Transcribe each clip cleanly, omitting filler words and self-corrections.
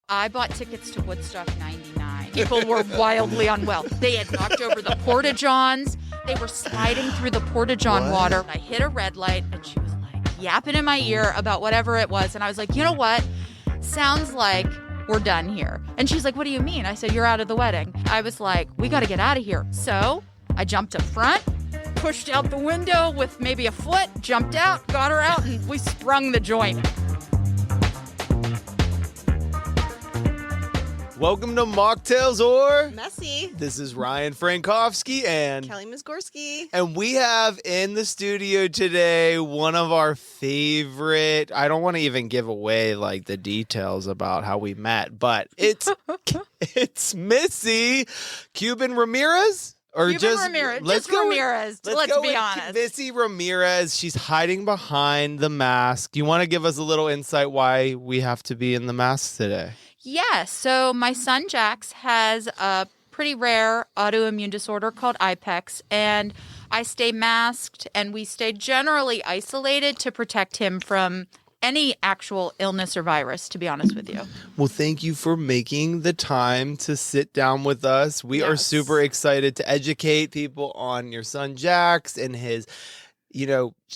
I bought tickets to Woodstock 99. People were wildly unwell. They had knocked over the porta-johns. They were sliding through the porta-john water. I hit a red light, and she was like yapping in my ear about whatever it was. And I was like, you know what? Sounds like we're done here. And she's like, what do you mean? I said, you're out of the wedding. I was like, we got to get out of here. So I jumped up front, pushed out the window with maybe a foot, jumped out, got her out, and we sprung the joint. Welcome to Mocktails or Messy. This is Ryan Frankowski and Kelly Mizgorski. And we have in the studio today one of our favorite, I don't want to even give away like the details about how we met, but it's Missy Ramirez. Or Ramirez. Let's be honest. Missy Ramirez. She's hiding behind the mask. You want to give us a little insight why we have to be in the mask today? Yes. So my son Jax has a pretty rare autoimmune disorder called IPEX, and I stay masked, and we stay generally isolated to protect him from any actual illness or virus, to be honest with you. Well, thank you for making the time to sit down with us. We are super excited to educate people on your son Jax and his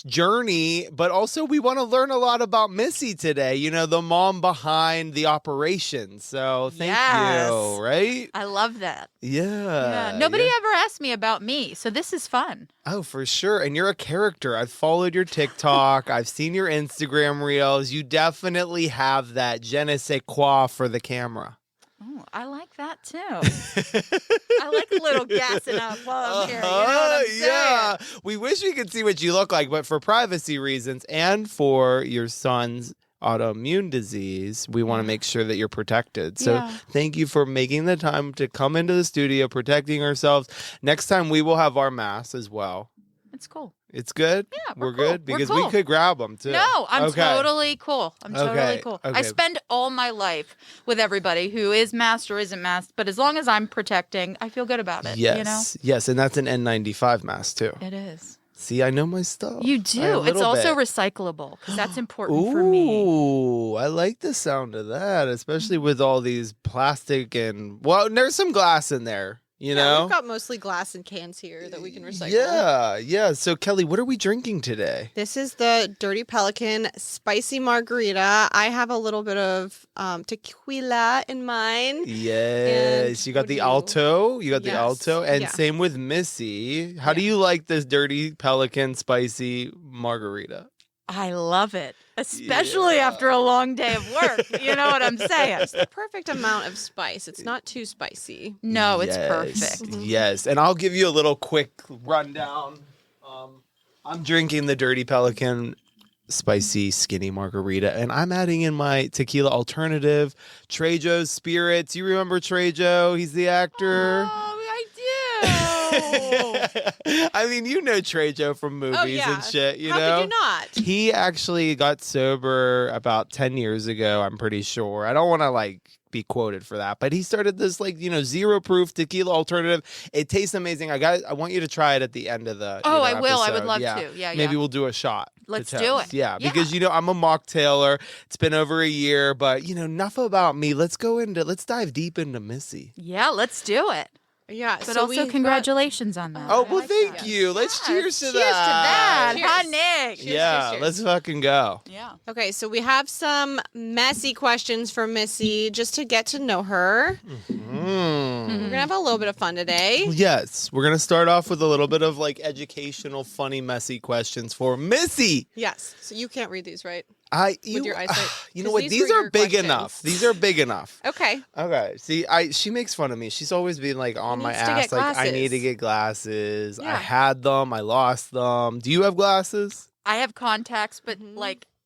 journey, but also we want to learn a lot about Missy today, the mom behind the operation. So thank you, right? I love that. Yeah. Nobody ever asked me about me, so this is fun. Oh, for sure. And you're a character. I've followed your TikTok. I've seen your Instagram reels. You definitely have that je ne sais quoi for the camera. Oh, I like that too. I like a little gassing up while I'm here. You know what I'm saying? Yeah. We wish we could see what you look like, but for privacy reasons and for your son's autoimmune disease, we want to make sure that you're protected. So thank you for making the time to come into the studio, protecting ourselves. Next time we will have our masks as well. It's cool. It's good? Yeah, we're cool. good? Because we could grab them, too. No, I'm totally cool. I'm totally cool. Okay. I spend all my life with everybody who is masked or isn't masked, but as long as I'm protecting, I feel good about it. Yes, yes, and that's an N95 mask, too. It is. See, I know my stuff. You do. It's also recyclable, because that's important for me. Ooh, I like the sound of that, especially with all these plastic and, well, there's some glass in there. We've got mostly glass and cans here that we can recycle. Yeah. So, Kelly, what are we drinking today? This is the Dirty Pelican Spicy Margarita. I have a little bit of tequila in mine. Yes. You got the Alto. You got the Alto. And same with Missy. How do you like this Dirty Pelican Spicy Margarita? I love it, especially after a long day of work. You know what I'm saying? It's the perfect amount of spice. It's not too spicy. No, it's perfect. Yes, and I'll give you a little quick rundown. I'm drinking the Dirty Pelican Spicy Skinny Margarita, and I'm adding in my tequila alternative, Trejo's Spirits. You remember Trejo? He's the actor. Oh, I do. I mean, you know Trejo from movies and shit, How could you not? He actually got sober about 10 years ago, I'm pretty sure. I don't want to, be quoted for that, but he started this, zero proof tequila alternative. It tastes amazing. I want you to try it at the end of the I will. episode. I would love to. Yeah, Maybe we'll do a shot. Let's do it. Yeah, because, I'm a mocktailer. It's been over a year, but, enough about me. Let's dive deep into Missy. Yeah, let's do it. Yeah, but also congratulations on that. Oh, well, thank you. Let's cheers to that. Cheers to that. Hi, Nick. Cheers. Let's fucking go. Yeah. Okay, so we have some messy questions for Missy just to get to know her. Mm-hmm. We're going to have a little bit of fun today. Yes. We're going to start off with a little bit of educational, funny, messy questions for Missy. Yes. So you can't read these, right? With your eyesight. You know what? These are big enough. These are big enough. Okay. Okay. See, she makes fun of me. She's always been on my ass. I need to get glasses. Yeah. I had them. I lost them. Do you have glasses? I have contacts, but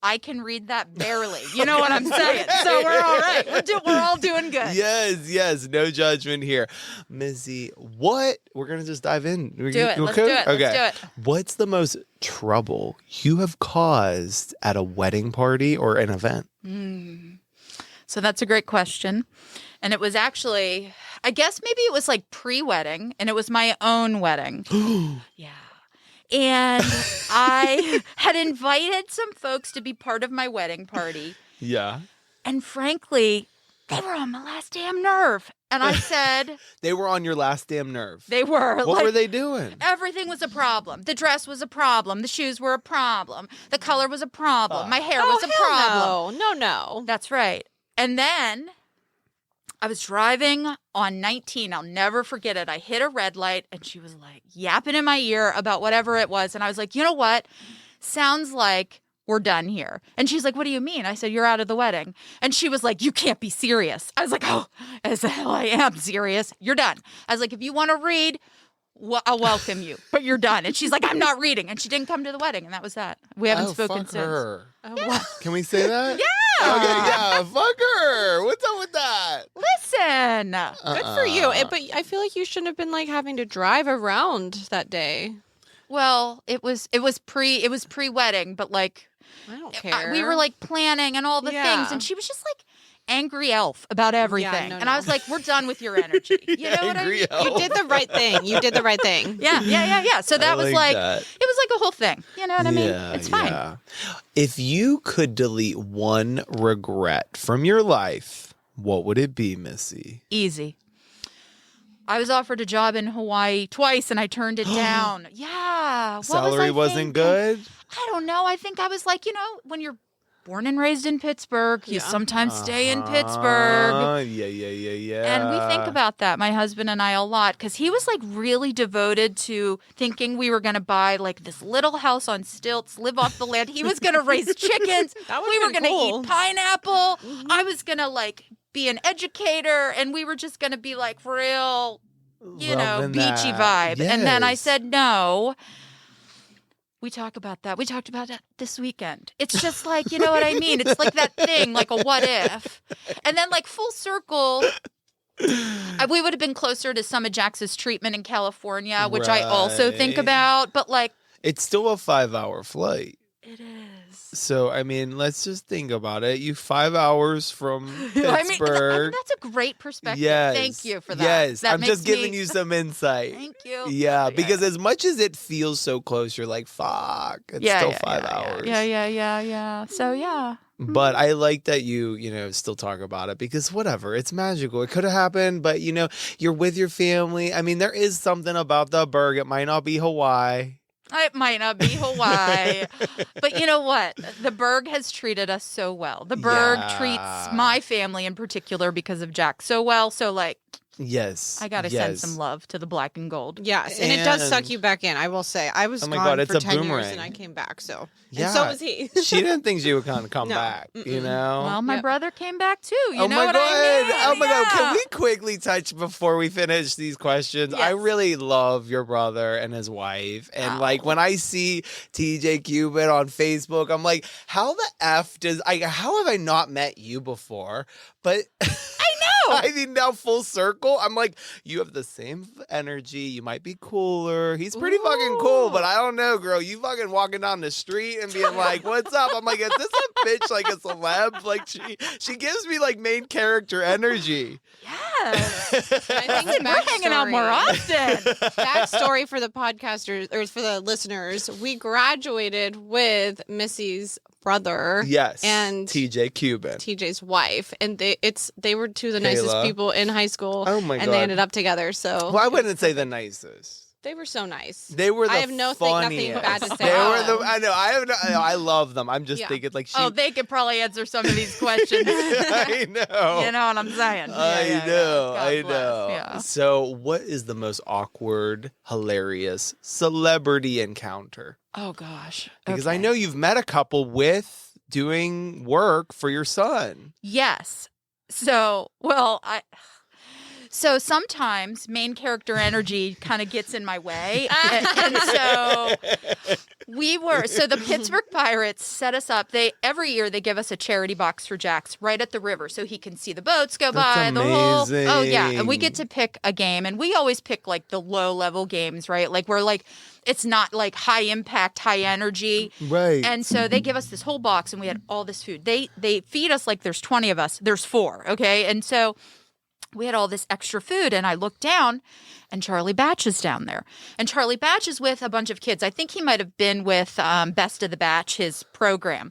I can read that barely. You know what I'm saying? So we're all right. We're all doing good. Yes. No judgment here. Missy, we're going to just dive in. Let's do it. Okay. Let's do it. What's the most trouble you have caused at a wedding party or an event? So that's a great question. And it was actually, I guess maybe it was pre-wedding, and it was my own wedding. Yeah. And I had invited some folks to be part of my wedding party. Yeah. And frankly, they were on my last damn nerve. And I said, They were on your last damn nerve. they were. What were they doing? Everything was a problem. The dress was a problem. The shoes were a problem. The color was a problem. My hair was a problem. No. That's right. And then I was driving on 19. I'll never forget it. I hit a red light and she was like yapping in my ear about whatever it was. And I was like, you know what? Sounds like we're done here. And she's like, what do you mean? I said, you're out of the wedding. And she was like, you can't be serious. I was like, oh, as the hell I am serious. You're done. I was like, if you want to read, I'll welcome you, but you're done. And she's like, I'm not reading. And she didn't come to the wedding. And that was that. We haven't spoken fuck since. Her. Oh, Yeah. wow. Can we say that? Yeah. Okay, yeah, fuck her. What's up with that? Listen. Good for you. But I feel like you shouldn't have been like having to drive around that day. Well, it was pre-wedding, but like I don't care. we were like planning and all the things, and she was just like angry elf about everything. And I was like, we're done with your energy. You know what I mean? Elf. You did the right thing. Yeah. So that was like that. it was like a whole thing. You know what I mean? It's fine. Yeah. If you could delete one regret from your life, what would it be, Missy? Easy. I was offered a job in Hawaii twice and I turned it down. Yeah. Salary wasn't good? I don't know. I think I was like, when you're born and raised in Pittsburgh, you sometimes stay in Pittsburgh. Yeah. And we think about that, my husband and I, a lot, because he was like really devoted to thinking we were going to buy like this little house on stilts, live off the land. He was going to raise chickens. We were going to eat pineapple. I was going to like be an educator, and we were just going to be like real, Loving beachy that. vibe. And then I Yes. said no. We talk about that. We talked about that this weekend. It's just like, you know what I mean? It's like that thing, like a what if. And then like full circle, we would have been closer to some of Jax's treatment in California, which I also think Right. about. But like, It's still a 5-hour flight. it is. So, I mean, let's just think about it. You 5 hours from Pittsburgh. I mean, that's a great perspective. Yes. Thank you for that. Yes. That I'm makes just giving me- you some insight. Thank you. Yeah, because as much as it feels so close, you're like, fuck, it's still 5 hours. Yeah. So, yeah. But I like that you still talk about it because whatever, it's magical. It could have happened, but you're with your family. I mean, there is something about the Berg. It might not be Hawaii. It might not be Hawaii, but you know what? The Berg has treated us so well. The Berg treats my family in particular because of Jack so well. So like, Yes. I got to send some love to the black and gold. Yes, and it does suck And- you back in. I will say, I was Oh my gone God, it's for a 10 years boomerang. and I came back. So, Yeah. and so was he. She didn't think she would kind of come No. back, Mm-mm. Well, my Yep. brother came back too. You Oh know my what God. I mean? Oh my God. Can Yeah. we quickly touch before we finish these questions? I Yes. really love your brother and his wife. And Oh. like when I see TJ Cuban on Facebook, I'm like, how the F how have I not met you before? But I know. I mean, now full circle, I'm like, you have the same energy. You might be cooler. He's pretty fucking cool, but I don't know, girl. You fucking walking down the street and being like, what's up? I'm like, is this a bitch like a celeb? Like she gives me like main character energy. Yes. I think Listen, we're hanging out more often. Backstory for the podcasters or for the listeners: we graduated with Missy's brother, Yes. and TJ Cuban. TJ's wife, and they were two of the nicest Kayla. people in high school. Oh my and God. they ended up together. So Well, I wouldn't say the nicest. they were so nice. They were the I have nothing funniest. bad to say They about were the. them. I know. I love them. I'm just Yeah. thinking like she. Oh, they could probably answer some of these questions. I know. You know what I'm saying? I know. God I bless. know. Yeah. So, what is the most awkward, hilarious celebrity encounter? Oh gosh. Because I Okay. know you've met a couple with doing work for your son. Yes. So, so sometimes main character energy kind of gets in my way. and so the Pittsburgh Pirates set us up. Every year they give us a charity box for Jax right at the river so he can see the boats go by. That's Oh yeah. And we amazing. get to pick a game, and we always pick like the low level games, right? Like we're like, it's not like high impact, high energy. Right. And so they give us this whole box, and we had all this food. They feed us like there's 20 of us. There's 4, okay? And so we had all this extra food, and I looked down, and Charlie Batch is down there. And Charlie Batch is with a bunch of kids. I think he might have been with Best of the Batch, his program.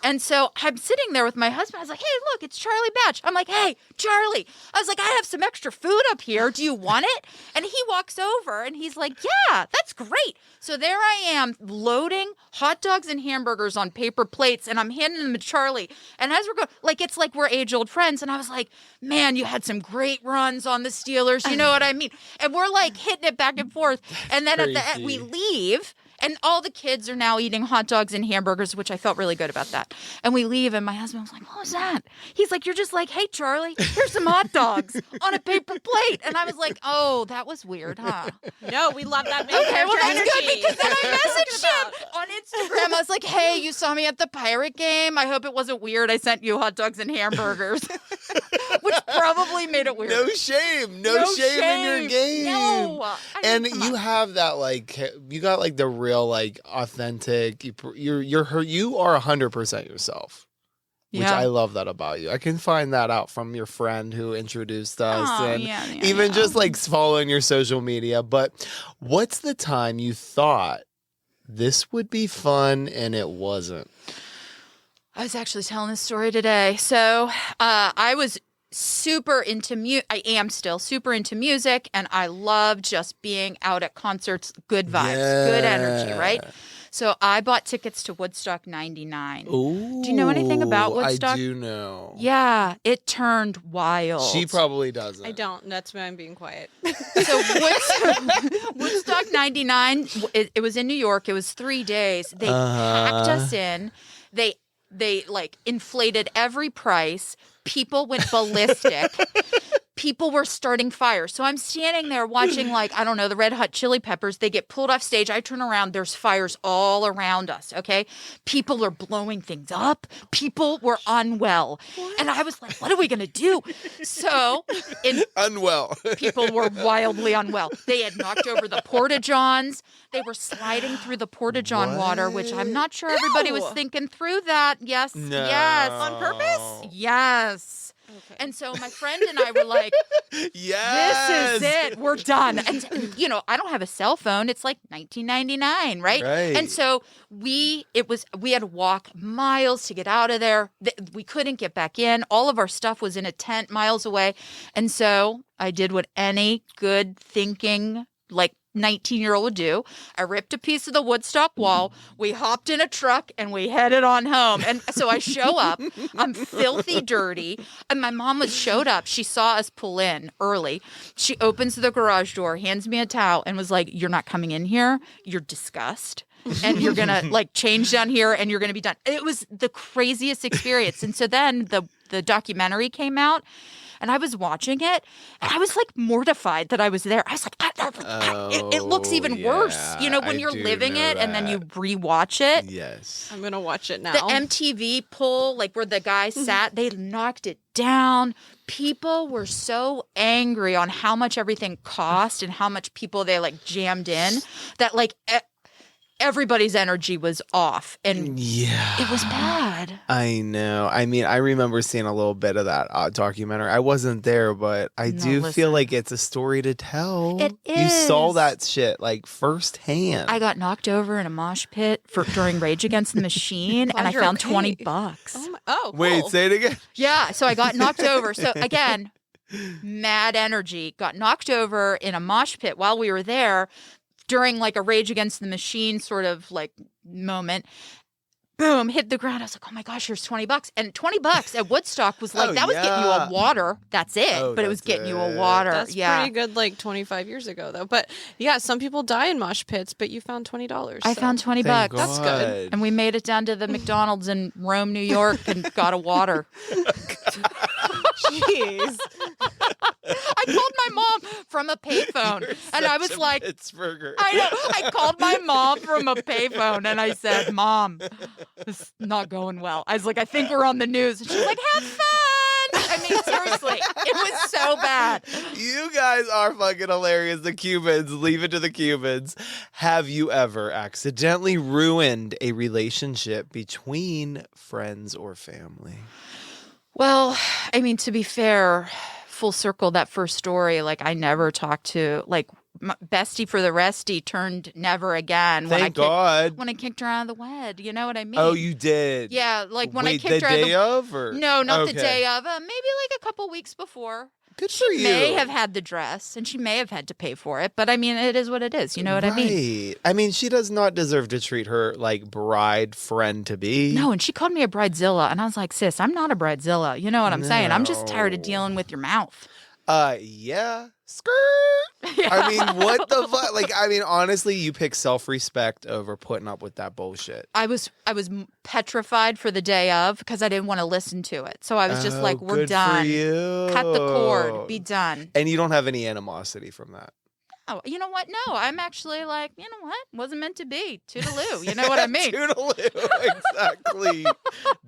And so I'm sitting there with my husband. I was like, hey, look, it's Charlie Batch. I'm like, hey, Charlie. I was like, I have some extra food up here. Do you want it? And he walks over and he's like, yeah, that's great. So there I am loading hot dogs and hamburgers on paper plates, and I'm handing them to Charlie. And as we're going, like, it's like we're age-old friends. And I was like, man, you had some great runs on the Steelers. You know what I mean? And we're like hitting it back and forth. And then at the end, we leave. And all the kids are now eating hot dogs and hamburgers, which I felt really good about that. And we leave, and my husband was like, what was that? He's like, you're just like, hey, Charlie, here's some hot dogs on a paper plate. And I was like, oh, that was weird, huh? No, we love that main Okay, character well, that's energy. good, because then I messaged him on Instagram. I was like, hey, you saw me at the Pirate game. I hope it wasn't weird. I sent you hot dogs and hamburgers, which probably made it weird. No shame. No shame in your game. No. And you have that, like, you got, like, the real, like, authentic, you are 100% yourself, which I love that about you. I can find that out from your friend who introduced us, and even just, like, following your social media. But what's the time you thought this would be fun and it wasn't? I was actually telling this story today. So I was super into I am still super into music, and I love just being out at concerts. Good vibes, good energy, right? So I bought tickets to Woodstock 99. Ooh, do you know anything about Woodstock? I do know. Yeah, it turned wild. She probably doesn't. I don't. That's why I'm being quiet. So Woodstock 99, it was in New York. It was 3 days. They packed us in. They like inflated every price. People went ballistic. People were starting fires. So I'm standing there watching, like, I don't know, the Red Hot Chili Peppers. They get pulled off stage. I turn around. There's fires all around us, okay? People are blowing things up. People were unwell. What? And I was like, what are we going to do? So unwell. People were wildly unwell. They had knocked over the porta-johns. They were sliding through the porta-john water, which I'm not sure everybody was thinking through that. Yes. No. Yes. On purpose? Yes. Okay. And so my friend and I were like, yes, this is it. We're done. And, you know, I don't have a cell phone. It's like 1999, right? And so we had to walk miles to get out of there. We couldn't get back in. All of our stuff was in a tent miles away. And so I did what any good thinking, like, 19-year-old would do. I ripped a piece of the Woodstock wall. We hopped in a truck and we headed on home. And so I show up. I'm filthy dirty. And my mom showed up. She saw us pull in early. She opens the garage door, hands me a towel, and was like, you're not coming in here. You're disgusted. And you're going to, like, change down here and you're going to be done. It was the craziest experience. And so then the documentary came out. And I was watching it, and I was, like, mortified that I was there. I was like, it looks even worse. You know, when you're living it and then you rewatch it. Yes. I'm going to watch it now. The MTV poll, like, where the guy sat, they knocked it down. People were so angry on how much everything cost and how much people they, like, jammed in that, like, everybody's energy was off, and it was bad. I know. I mean, I remember seeing a little bit of that documentary. I wasn't there, but I feel like it's a story to tell. It is. You saw that shit, like, firsthand. I got knocked over in a mosh pit during Rage Against the Machine, and I found $20. Cool. Wait, say it again. Yeah, so I got knocked over. So again, mad energy. Got knocked over in a mosh pit while we were there. During, like, a Rage Against the Machine sort of, like, moment, boom, hit the ground. I was like, oh my gosh, here's $20. And $20 at Woodstock was like, that was getting you a water. That's it. But it was getting you a water. That's pretty good, like, 25 years ago, though. But yeah, some people die in mosh pits, but you found $20. I found $20. That's good. And we made it down to the McDonald's in Rome, New York, and got a water. Jeez. I called my mom from a payphone, and I was like, Pittsburgher. I know. I called my mom from a payphone, and I said, Mom, this is not going well. I was like, I think we're on the news. And she's like, have fun. I mean, seriously, it was so bad. You guys are fucking hilarious. The Cubans, leave it to the Cubans. Have you ever accidentally ruined a relationship between friends or family? Well, I mean, to be fair, full circle, that first story, like, I never talked to, like, bestie for the restie turned never again. Thank God. When I kicked her out of the wed. You know what I mean? Oh, you did? Yeah, like when I Wait, kicked the her out day of? Or? No, not the Okay. day of. Maybe like a couple weeks before. Good for you. She may have had the dress, and she may have had to pay for it. But I mean, it is what it is. You know what I mean? I mean, she does not deserve to treat her like bride friend to be. No, and she called me a bridezilla, and I was like, sis, I'm not a bridezilla. You know what I'm saying? I'm just tired of dealing with your mouth. Yeah. Skirt. I mean, what the fuck? Like, I mean, honestly, you pick self-respect over putting up with that bullshit. I was petrified for the day of because I didn't want to listen to it. So I was just like, we're good done. For you. Cut the cord. Be done. And you don't have any animosity from that. Oh, you know what? No, I'm actually like, you know what? Wasn't meant to be. Toodaloo. You know what I mean? Toodaloo. Exactly.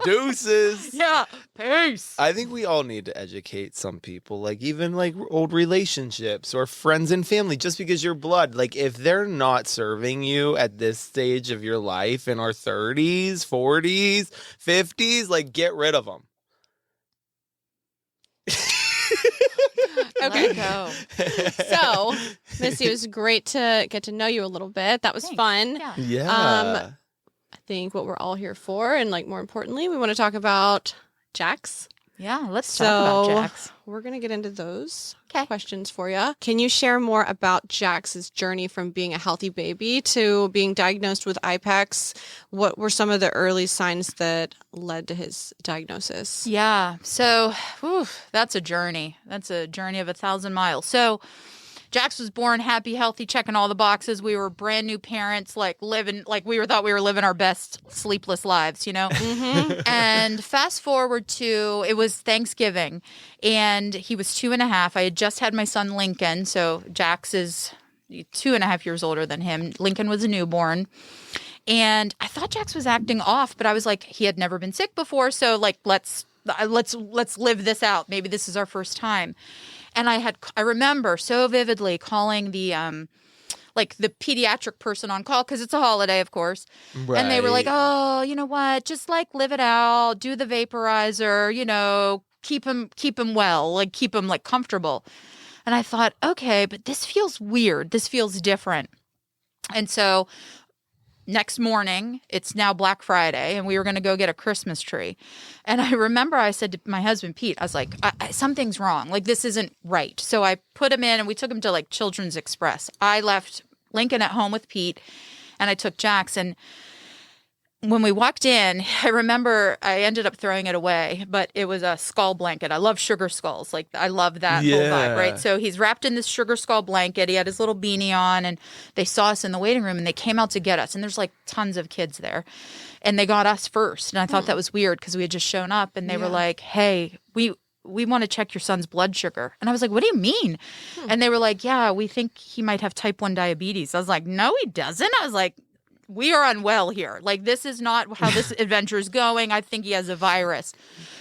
Deuces. Yeah. Peace. I think we all need to educate some people, like even like old relationships or friends and family, just because you're blood. Like if they're not serving you at this stage of your life in our 30s, 40s, 50s, like get rid of them. Okay. Let go. So, Missy, it was great to get to know you a little bit. That was Thanks. fun. Yeah. Yeah. I think what we're all here for, and like more importantly, we want to talk about Jax. Yeah. Let's talk about Jax. We're going to get into those Okay. questions for you. Can you share more about Jax's journey from being a healthy baby to being diagnosed with IPEX? What were some of the early signs that led to his diagnosis? Yeah. So, that's a journey. That's a journey of 1,000 miles. So, Jax was born happy, healthy, checking all the boxes. We were brand new parents, like thought we were living our best sleepless lives, you know? Mm-hmm. And fast forward to, it was Thanksgiving, and he was 2.5. I had just had my son Lincoln. So Jax is 2.5 years older than him. Lincoln was a newborn. And I thought Jax was acting off, but I was like, he had never been sick before. So like, let's live this out. Maybe this is our first time. And I remember so vividly calling the pediatric person on call, because it's a holiday, of course. Right. And they were like, oh, you know what? Just like live it out, do the vaporizer, you know, keep him well, like keep him like comfortable. And I thought, okay, but this feels weird. This feels different. And so next morning, it's now Black Friday, and we were going to go get a Christmas tree. And I remember I said to my husband, Pete, I was like, something's wrong. Like, this isn't right. So I put him in, and we took him to, like, Children's Express. I left Lincoln at home with Pete, and I took Jax. And when we walked in, I remember I ended up throwing it away, but it was a skull blanket. I love sugar skulls. Like, I love that whole vibe, right? So he's wrapped in this sugar skull blanket. He had his little beanie on, and they saw us in the waiting room, and they came out to get us. And there's like tons of kids there. And they got us first. And I thought that was weird because we had just shown up, and they were like, hey, we want to check your son's blood sugar. And I was like, what do you mean? And they were like, yeah, we think he might have type 1 diabetes. I was like, no, he doesn't. I was like, we are unwell here. Like, this is not how this adventure is going. I think he has a virus.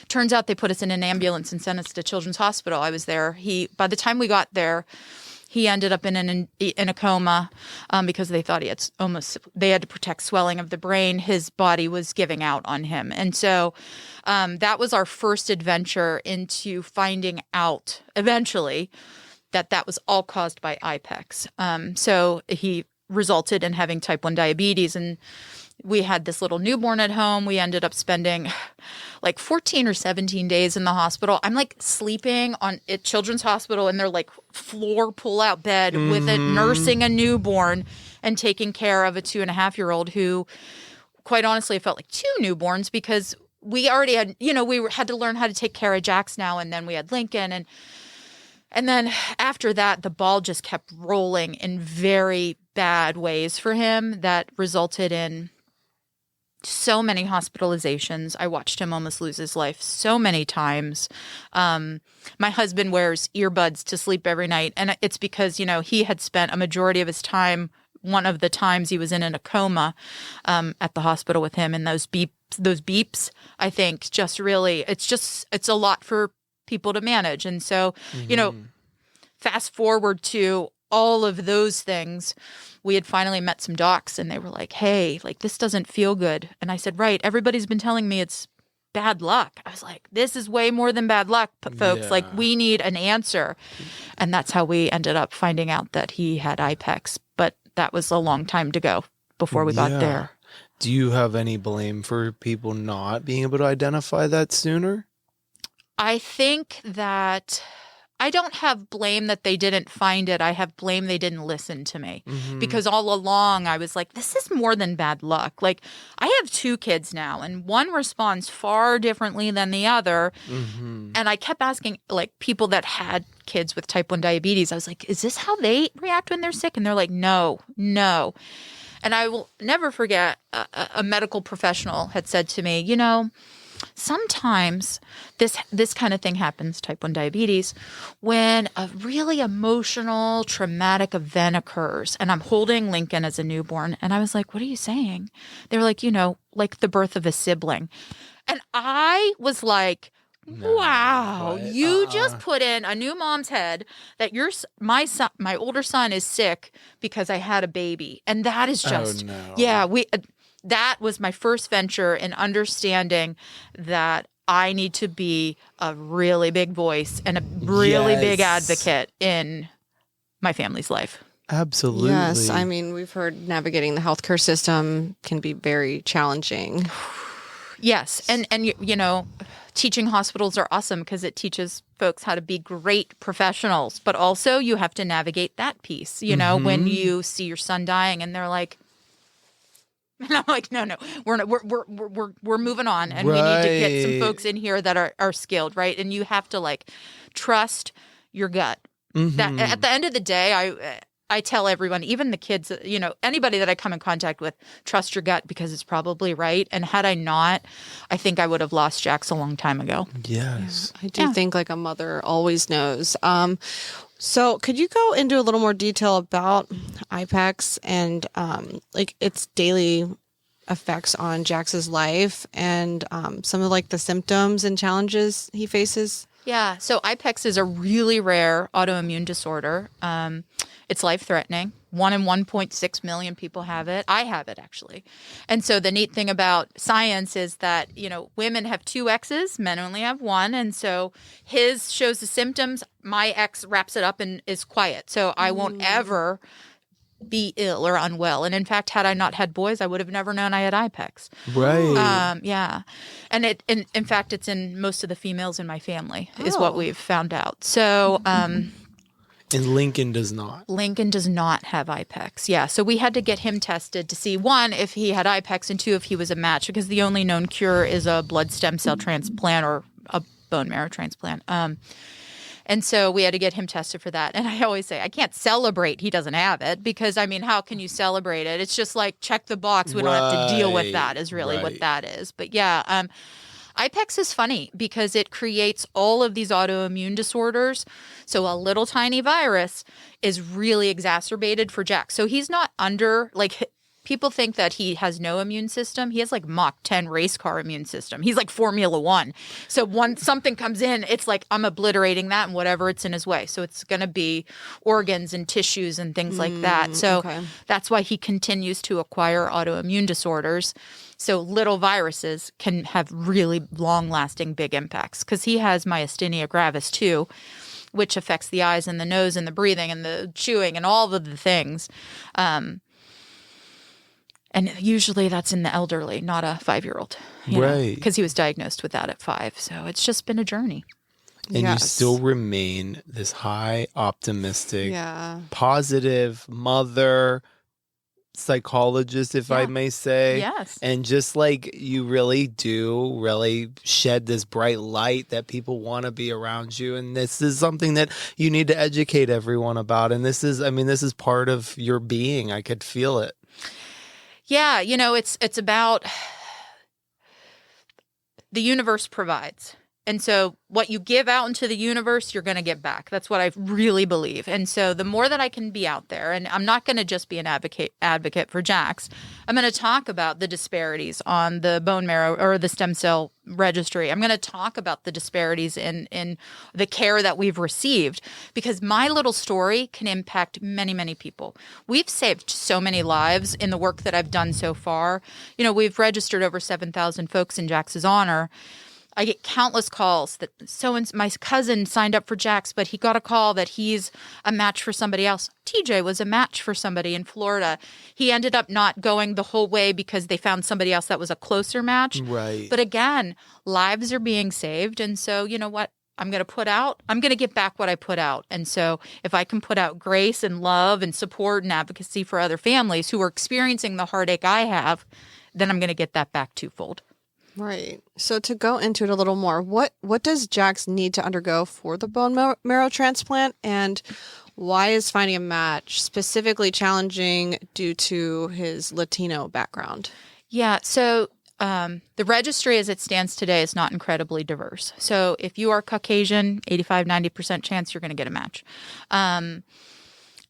Turns out they put us in an ambulance and sent us to Children's Hospital. I was there. By the time we got there, he ended up in a coma because they thought they had to protect swelling of the brain. His body was giving out on him. And so that was our first adventure into finding out eventually that was all caused by IPEX. So he resulted in having type 1 diabetes, and we had this little newborn at home. We ended up spending like 14 or 17 days in the hospital. I'm like sleeping at Children's Hospital in their like floor pull-out bed with it, nursing a newborn and taking care of a 2.5-year-old who, quite honestly, felt like 2 newborns because we already had, we had to learn how to take care of Jax now, and then we had Lincoln, and then after that, the ball just kept rolling in very bad ways for him that resulted in so many hospitalizations. I watched him almost lose his life so many times. My husband wears earbuds to sleep every night, and it's because, he had spent a majority of his time, one of the times he was in a coma at the hospital with him, and those beeps, I think, just really, it's a lot for people to manage. And so, fast forward to all of those things, we had finally met some docs, and they were like, hey, like, this doesn't feel good. And I said, right, everybody's been telling me it's bad luck. I was like, this is way more than bad luck, folks. Yeah. Like, we need an answer. And that's how we ended up finding out that he had IPEX. But that was a long time to go before we got there. Do you have any blame for people not being able to identify that sooner? I think that I don't have blame that they didn't find it. I have blame they didn't listen to me. Because all along I was like, this is more than bad luck. Like, I have 2 kids now, and one responds far differently than the other. And I kept asking, like, people that had kids with type 1 diabetes, I was like, is this how they react when they're sick? And they're like, no. And I will never forget a medical professional had said to me, sometimes this kind of thing happens, type 1 diabetes, when a really emotional, traumatic event occurs. And I'm holding Lincoln as a newborn. And I was like, what are you saying? They were like, like the birth of a sibling. And I was like, wow, you just put in a new mom's head that my older son is sick because I had a baby. And that is just, that was my first venture in understanding that I need to be a really big voice and a really big advocate in my family's life. Absolutely. Yes. I mean, we've heard navigating the healthcare system can be very challenging. Yes. And teaching hospitals are awesome because it teaches folks how to be great professionals, but also you have to navigate that piece, when you see your son dying and they're like, and I'm like, no, we're moving on, and we need to get some folks in here that are skilled, right? And you have to like trust your gut. That at the end of the day, I tell everyone, even the kids, anybody that I come in contact with, trust your gut because it's probably right. And had I not, I think I would have lost Jax a long time ago. Yes. I do think like a mother always knows. So could you go into a little more detail about IPEX and like its daily effects on Jax's life and some of like the symptoms and challenges he faces? Yeah. So IPEX is a really rare autoimmune disorder. It's life-threatening. 1 in 1.6 million people have it. I have it, actually. And so the neat thing about science is that, women have 2 X's, men only have 1. And so his shows the symptoms. My X wraps it up and is quiet. So I won't ever be ill or unwell. And in fact, had I not had boys, I would have never known I had IPEX. Right. Yeah. And in fact, it's in most of the females in my family is what we've found out. So, and Lincoln does not. Lincoln does not have IPEX. Yeah. So we had to get him tested to see, 1, if he had IPEX, and 2, if he was a match, because the only known cure is a blood stem cell transplant or a bone marrow transplant. And so we had to get him tested for that. And I always say, I can't celebrate he doesn't have it because, how can you celebrate it? It's just like, check the box. We don't have to deal with that is really what that is. But yeah, IPEX is funny because it creates all of these autoimmune disorders. So a little tiny virus is really exacerbated for Jack. So he's not under, like, people think that he has no immune system. He has like Mach 10 race car immune system. He's like Formula One. So once something comes in, it's like I'm obliterating that and whatever it's in his way. So it's going to be organs and tissues and things like that. So that's why he continues to acquire autoimmune disorders. So little viruses can have really long-lasting big impacts because he has myasthenia gravis too, which affects the eyes and the nose and the breathing and the chewing and all of the things. And usually that's in the elderly, not a 5-year-old. Right. Because he was diagnosed with that at 5. So it's just been a journey. And you still remain this high, optimistic, positive mother, psychologist, if I may say. Yes. And just like you really do shed this bright light that people want to be around you. And this is something that you need to educate everyone about. And this is part of your being. I could feel it. Yeah, it's about the universe provides. And so what you give out into the universe, you're going to get back. That's what I really believe. And so the more that I can be out there, and I'm not going to just be an advocate for Jax, I'm going to talk about the disparities on the bone marrow or the stem cell registry. I'm going to talk about the disparities in the care that we've received because my little story can impact many, many people. We've saved so many lives in the work that I've done so far. We've registered over 7,000 folks in Jax's honor. I get countless calls that my cousin signed up for Jax, but he got a call that he's a match for somebody else. TJ was a match for somebody in Florida. He ended up not going the whole way because they found somebody else that was a closer match. Right. But again, lives are being saved. And so, you know what? I'm going to get back what I put out. And so if I can put out grace and love and support and advocacy for other families who are experiencing the heartache I have, then I'm going to get that back twofold. Right. So to go into it a little more, what does Jax need to undergo for the bone marrow transplant, and why is finding a match specifically challenging due to his Latino background? Yeah. So the registry as it stands today is not incredibly diverse. So if you are Caucasian, 85-90% chance you're going to get a match.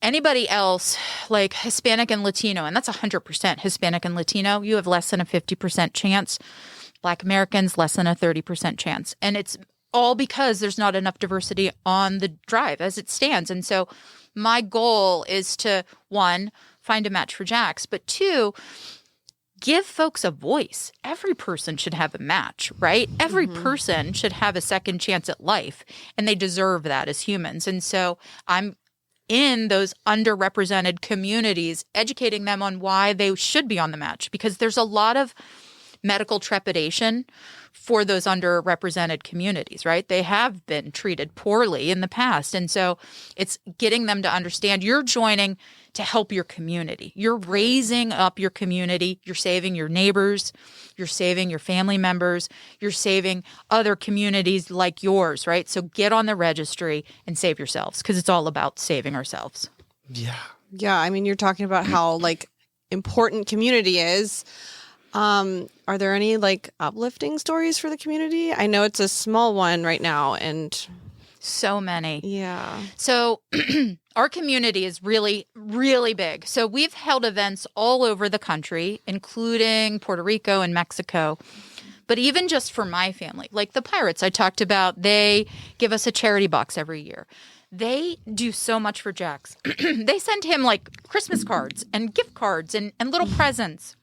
Anybody else like Hispanic and Latino, and that's 100% Hispanic and Latino, you have less than a 50% chance. Black Americans, less than a 30% chance. And it's all because there's not enough diversity on the drive as it stands. And so my goal is to, one, find a match for Jax, but two, give folks a voice. Every person should have a match, right? Every person should have a second chance at life, and they deserve that as humans. And so I'm in those underrepresented communities, educating them on why they should be on the match, because there's a lot of medical trepidation for those underrepresented communities, right? They have been treated poorly in the past. And so it's getting them to understand you're joining to help your community. You're raising up your community. You're saving your neighbors. You're saving your family members. You're saving other communities like yours, right? So get on the registry and save yourselves, because it's all about saving ourselves. Yeah. Yeah. I mean, you're talking about how important community is. Are there any uplifting stories for the community? I know it's a small one right now, and so many. Yeah. So our community is really, really big. So we've held events all over the country, including Puerto Rico and Mexico. But even just for my family, like the Pirates I talked about, they give us a charity box every year. They do so much for Jax. They send him Christmas cards and gift cards and little presents.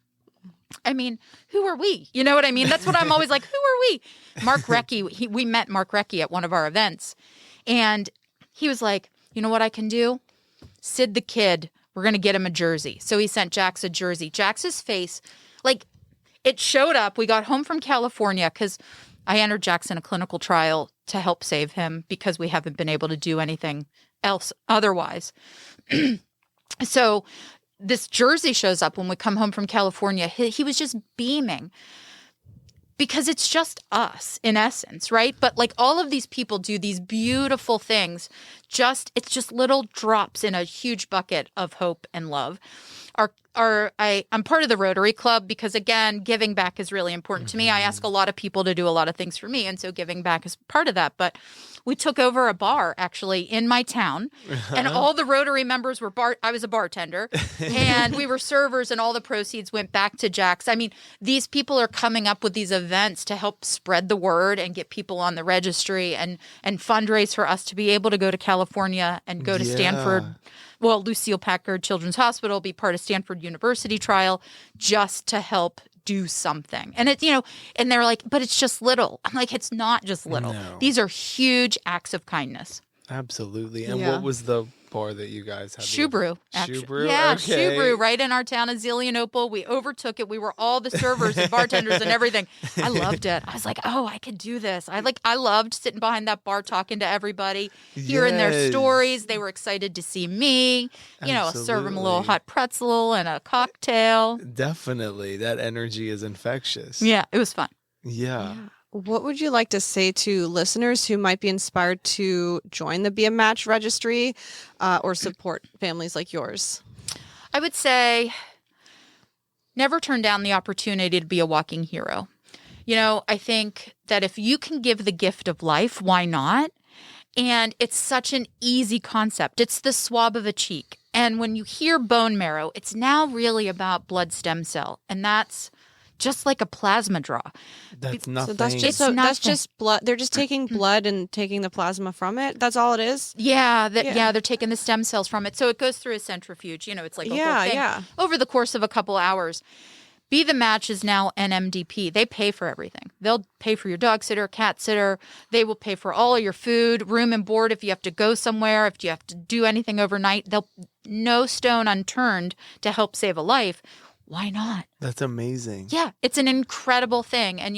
I mean, who are we? You know what I mean? That's what I'm always like, who are we? Mark Recchi, we met Mark Recchi at one of our events. And he was like, you know what I can do? Sid the kid, we're going to get him a jersey. So he sent Jax a jersey. Jax's face, it showed up. We got home from California because I entered Jax in a clinical trial to help save him because we haven't been able to do anything else otherwise. So this jersey shows up when we come home from California. He was just beaming because it's just us in essence, right? But all of these people do these beautiful things. It's just little drops in a huge bucket of hope and love. I'm part of the Rotary Club because, again, giving back is really important to me. I ask a lot of people to do a lot of things for me, and so giving back is part of that. But we took over a bar, actually, in my town, and all the Rotary members were I was a bartender, and we were servers, and all the proceeds went back to Jax. I mean, these people are coming up with these events to help spread the word and get people on the registry and fundraise for us to be able to go to California and go to Stanford. Well, Lucille Packard Children's Hospital, be part of Stanford University trial just to help do something. And and they're like, but it's just little. I'm like, it's not just little. No. These are huge acts of kindness. Absolutely. And what was the bar that you guys had? Shoe Brew. Actually. Shoe Brew? Yeah, Okay. Shoe Brew, right in our town of Zelienople. We overtook it. We were all the servers and bartenders and everything. I loved it. I was like, oh, I could do this. I loved sitting behind that bar talking to everybody, hearing their stories. They were excited to see me. Serve them a little hot pretzel and a cocktail. Definitely. That energy is infectious. Yeah, it was fun. Yeah. What would you like to say to listeners who might be inspired to join the Be a Match registry or support families like yours? I would say never turn down the opportunity to be a walking hero. I think that if you can give the gift of life, why not? And it's such an easy concept. It's the swab of a cheek. And when you hear bone marrow, it's now really about blood stem cell. And that's just like a plasma draw. That's nothing. So that's just blood. They're just taking blood and taking the plasma from it. That's all it is. Yeah, they're taking the stem cells from it. So it goes through a centrifuge. It's like a whole thing over the course of a couple hours. Be the Match is now NMDP. They pay for everything. They'll pay for your dog sitter, cat sitter. They will pay for all of your food, room and board. If you have to go somewhere, if you have to do anything overnight, they'll no stone unturned to help save a life. Why not? That's amazing. Yeah, it's an incredible thing. And,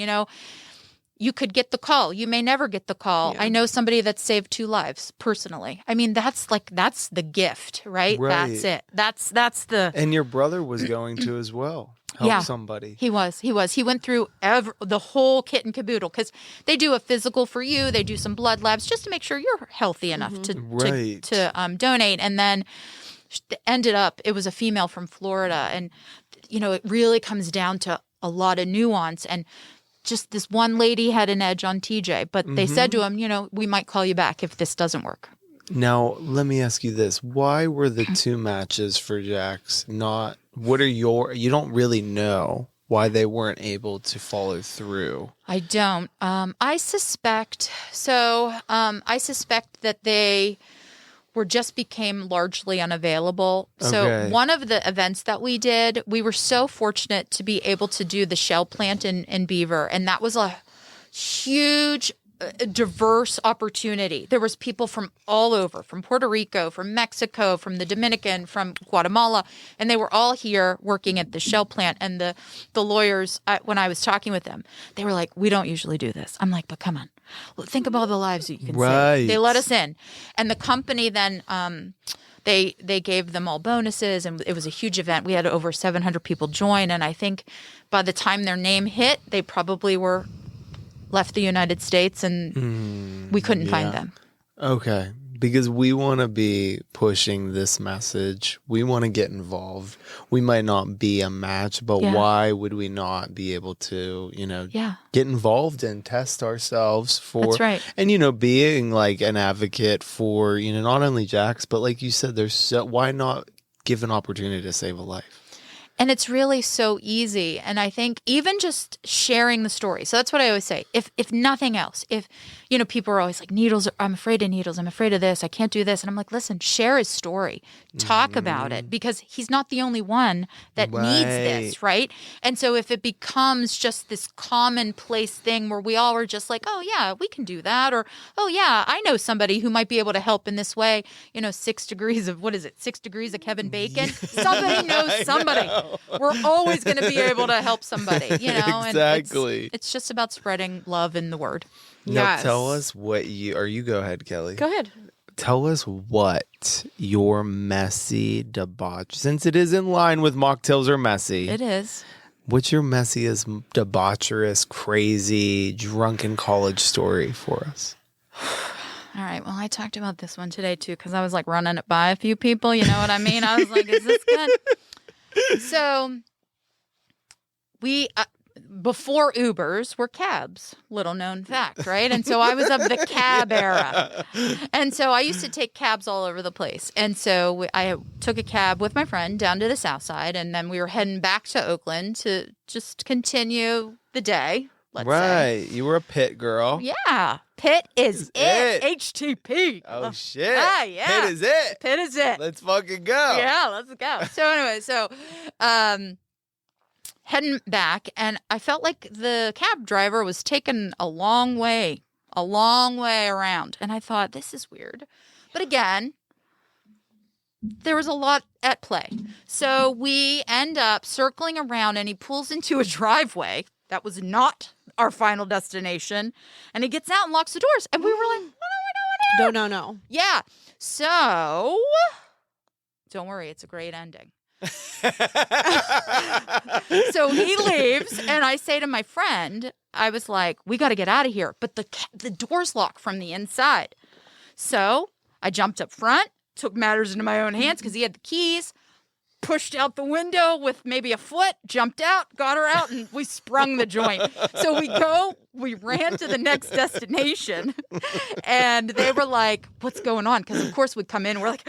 you could get the call. You may never get the call. Yeah. I know somebody that saved 2 lives personally. I mean, that's the gift, right? That's it. That's the. And your brother was going to as well. Help somebody. He was. He went through the whole kit and caboodle because they do a physical for you. They do some blood labs just to make sure you're healthy enough to donate. And then ended up, it was a female from Florida. And, it really comes down to a lot of nuance. And just this one lady had an edge on TJ, but they said to him, we might call you back if this doesn't work. Now, let me ask you this. Why were the 2 matches for Jax not, you don't really know why they weren't able to follow through? I don't. I suspect that they became largely unavailable. So one of the events that we did, we were so fortunate to be able to do the shell plant in Beaver. And that was a huge, diverse opportunity. There was people from all over, from Puerto Rico, from Mexico, from the Dominican, from Guatemala. And they were all here working at the shell plant. And the lawyers, when I was talking with them, they were like, we don't usually do this. I'm like, but come on. Think of all the lives that you can save. They let us in. And the company then, they gave them all bonuses, and it was a huge event. We had over 700 people join, and I think by the time their name hit, they probably were left the United States, and we couldn't find them. Okay. Because we want to be pushing this message. We want to get involved. We might not be a match, but why would we not be able to, get involved and test ourselves for, that's right. And, being like an advocate for, not only Jax, but like you said, why not give an opportunity to save a life? And it's really so easy. And I think even just sharing the story. So that's what I always say. If nothing else, if, people are always like, needles, I'm afraid of needles. I'm afraid of this. I can't do this. And I'm like, listen, share his story. Talk about it, because he's not the only one that needs this, right? And so if it becomes just this commonplace thing where we all are just like, oh, yeah, we can do that. Or, oh, yeah, I know somebody who might be able to help in this way. 6 degrees of, 6 degrees of Kevin Bacon? Somebody knows somebody. We're always going to be able to help somebody, Exactly. And it's just about spreading love in the word. Now tell us what you go ahead, Kelly. Go ahead. Tell us what your messy debauch, since it is in line with mocktails are messy. It is. What's your messiest, debaucherous, crazy, drunken college story for us? All right. Well, I talked about this one today, too, because I was like running it by a few people. You know what I mean? I was like, is this good? So we, before Ubers were cabs, little known fact, right? And so I was of the cab era. And so I used to take cabs all over the place. And so I took a cab with my friend down to the South Side, and then we were heading back to Oakland to just continue the day. Let's say. You were a Pitt girl. Yeah. Pitt is it. HTP. Oh, shit. Yeah. Pitt is it. Pitt is it. Let's fucking go. Yeah, let's go. So anyway, heading back, and I felt like the cab driver was taking a long way around. And I thought, this is weird. But again, there was a lot at play. So we end up circling around, and he pulls into a driveway. That was not our final destination. And he gets out and locks the doors. And we were like, No. Yeah. So don't worry, it's a great ending. So he leaves, and I say to my friend, I was like, we got to get out of here. But the door's locked from the inside. So I jumped up front, took matters into my own hands because he had the keys, pushed out the window with maybe a foot, jumped out, got her out, and we sprung the joint. So we ran to the next destination, and they were like, what's going on? Because, of course, we'd come in, we're like,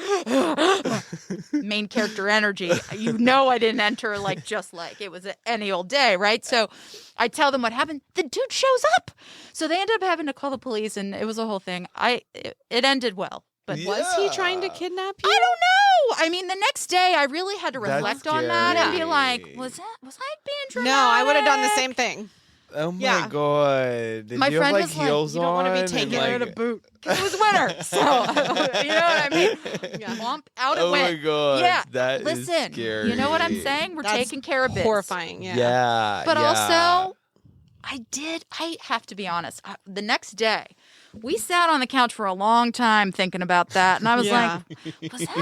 main character energy. I didn't enter just like it was any old day, right? So I tell them what happened. The dude shows up. So they ended up having to call the police, and it was a whole thing. It ended well. But was he trying to kidnap you? I don't know. I mean, the next day I really had to That's reflect on that and be scary. like, was I being dramatic? No, I would have done the same thing. Oh my Yeah. God! Did My you friend have like was like, heels you don't want to be on taken and, in like... a boot. Because it was winter. So, you know what I mean? Yeah. Womp, out it Oh went. my God! Yeah. That is Listen, scary. you know what I'm saying? We're That's taking care of biz. Horrifying. Yeah. Yeah. But yeah. also, I have to be honest. The next day, we sat on the couch for a long time thinking about that. And I was Yeah. like, was that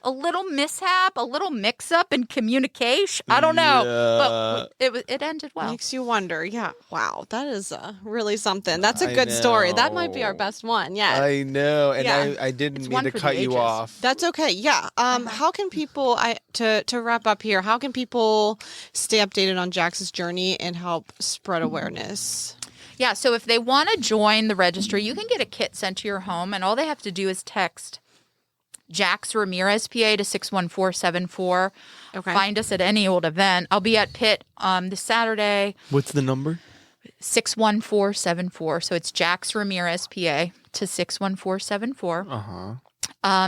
a little mishap, a little mix up in communication? I don't know. But it ended well. Makes you wonder. Yeah. Wow. That is really something. That's a I good story. That might be our know. best one. Yeah. I know, and Yeah. I didn't It's mean one to for the cut you ages. off. That's okay. Yeah. How can people, to wrap up here, how can people stay updated on Jax's journey and help spread awareness? Yeah, so if they want to join the registry, you can get a kit sent to your home, and all they have to do is text Jax Ramirez, PA, to 61474. Okay. Find us at any old event. I'll be at Pitt this Saturday, What's the number? 61474. So it's Jax Ramirez, PA, to 61474.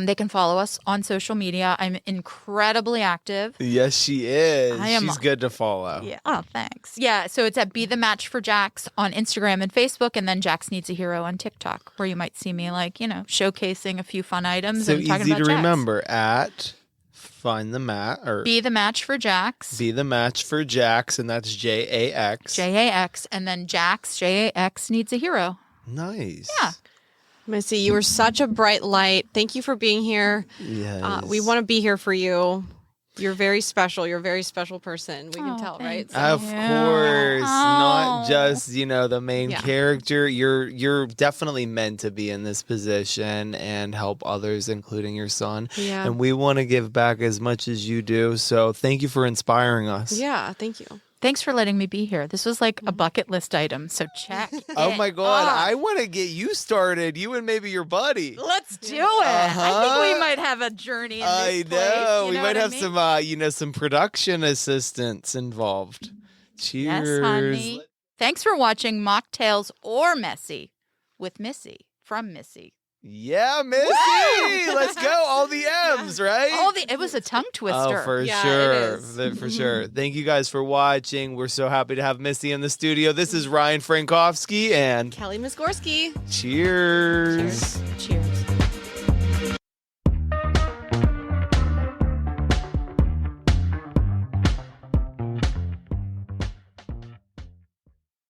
They can follow us on social media. I'm incredibly active. Yes, she is. I am- She's good to follow. Yeah. Oh, thanks. Yeah. So it's at Be the Match for Jax on Instagram and Facebook, and then Jax Needs a Hero on TikTok, where you might see me showcasing a few fun items So and talking easy about to Jax. remember at Find the Mat or Be the Match for Jax. Be the Match for Jax, and that's JAX. JAX, and then Jax JAX Needs a Hero. Nice. Yeah. Missy, you were such a bright light. Thank you for being here. Yes. We want to be here for you. You're very special. You're a very special person. We can Oh, tell, right? thanks. So- Of course, not Oh. just the main Yeah. character. You're definitely meant to be in this position and help others, including your son. Yeah. And we want to give back as much as you do. So thank you for inspiring us. Yeah. Thank you. Thanks for letting me be here. This was like a bucket list item, so check. Oh it my God, off. I want to get you started. You and maybe your buddy. Let's do it. I think Uh-huh. we might have a journey in this I place, know. you We know might what I have mean? some production assistants involved. Cheers. Yes, honey. Thanks for watching Mocktails or Messy with Missy from Missy. Yeah, Missy. Let's go. All the M's, right? It was a tongue twister. Oh, for Yeah, sure. it is. For sure. Thank you guys for watching. We're so happy to have Missy in the studio. This is Ryan Frankowski, and Kelly Misgorski. cheers. Cheers.